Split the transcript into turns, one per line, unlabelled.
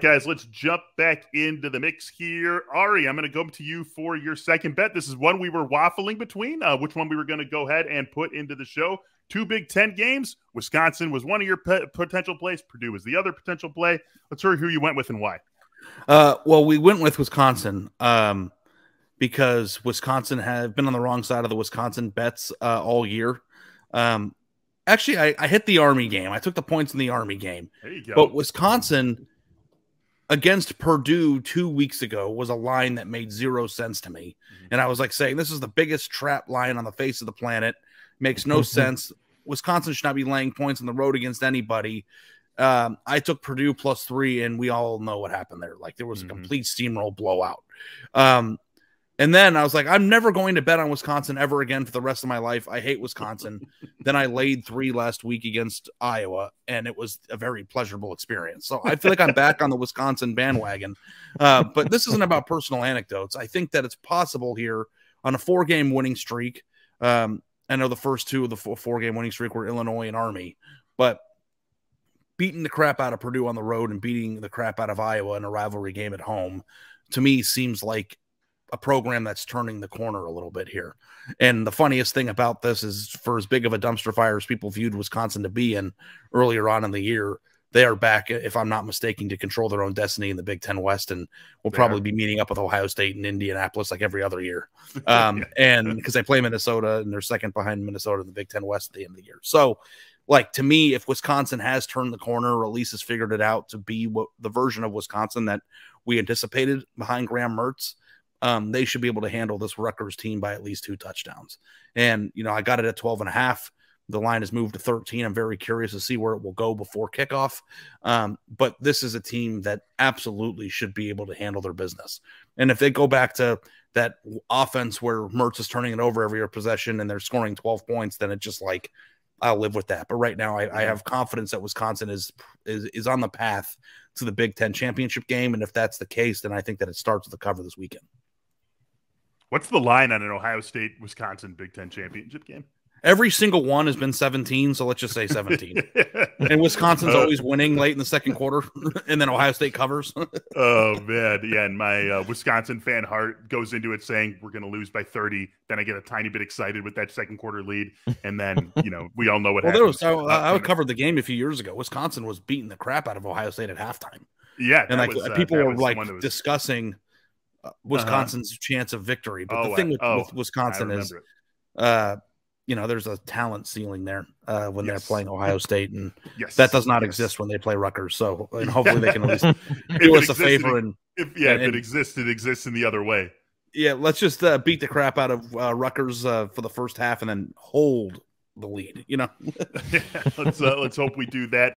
Guys, let's jump back into the mix here. Ari, I'm going to go to you for your second bet. This is one we were waffling between, which one we were going to go ahead and put into the show. Two Big Ten games. Wisconsin was one of your potential plays. Purdue was the other potential play. Let's hear who you went with and why.
Well, we went with Wisconsin because Wisconsin have been on the wrong side of the Wisconsin bets all year. Actually, I hit the Army game. I took the points in the Army game.
There you go.
But Wisconsin against Purdue 2 weeks ago was a line that made 0 sense to me. And I was like saying, this is the biggest trap line on the face of the planet. Makes no sense. Wisconsin should not be laying points on the road against anybody. I took Purdue +3, and we all know what happened there. Like, there was a complete steamroll blowout. And then I was like, I'm never going to bet on Wisconsin ever again for the rest of my life. I hate Wisconsin. Then I laid 3 last week against Iowa, and it was a very pleasurable experience. So I feel like I'm back on the Wisconsin bandwagon. But this isn't about personal anecdotes. I think that it's possible here on a 4-game winning streak. I know the first 2 of the 4-game winning streak were Illinois and Army, but beating the crap out of Purdue on the road and beating the crap out of Iowa in a rivalry game at home, to me, seems like a program that's turning the corner a little bit here. And the funniest thing about this is, for as big of a dumpster fire as people viewed Wisconsin to be in earlier on in the year, they are back, if I'm not mistaken, to control their own destiny in the Big Ten West, and will probably be meeting up with Ohio State and Indianapolis like every other year. And because they play Minnesota, and they're second behind Minnesota in the Big Ten West at the end of the year. So, like, to me, if Wisconsin has turned the corner, or at least has figured it out to be what the version of Wisconsin that we anticipated behind Graham Mertz, they should be able to handle this Rutgers team by at least 2 touchdowns. And, you know, I got it at 12.5. The line has moved to 13. I'm very curious to see where it will go before kickoff. But this is a team that absolutely should be able to handle their business. And if they go back to that offense where Mertz is turning it over every possession and they're scoring 12 points, then it's just like, I'll live with that. But right now, I have confidence that Wisconsin is on the path to the Big Ten championship game. And if that's the case, then I think that it starts with a cover this weekend.
What's the line on an Ohio State-Wisconsin Big Ten championship game?
Every single one has been 17, so let's just say 17. And Wisconsin's always winning late in the second quarter, and then Ohio State covers.
Oh, man. Yeah, and my Wisconsin fan heart goes into it saying we're going to lose by 30. Then I get a tiny bit excited with that second quarter lead, and then, you know, we all know what happens.
I covered the game a few years ago. Wisconsin was beating the crap out of Ohio State at halftime.
Yeah.
And like people were like discussing Wisconsin's chance of victory. But the thing with Wisconsin is, you know, there's a talent ceiling there when they're playing Ohio State, and that does not exist when they play Rutgers. So, and hopefully they can at least do us a favor.
If it exists, it exists in the other way.
Yeah, let's just beat the crap out of Rutgers for the first half and then hold the lead, you know?
Let's hope we do that.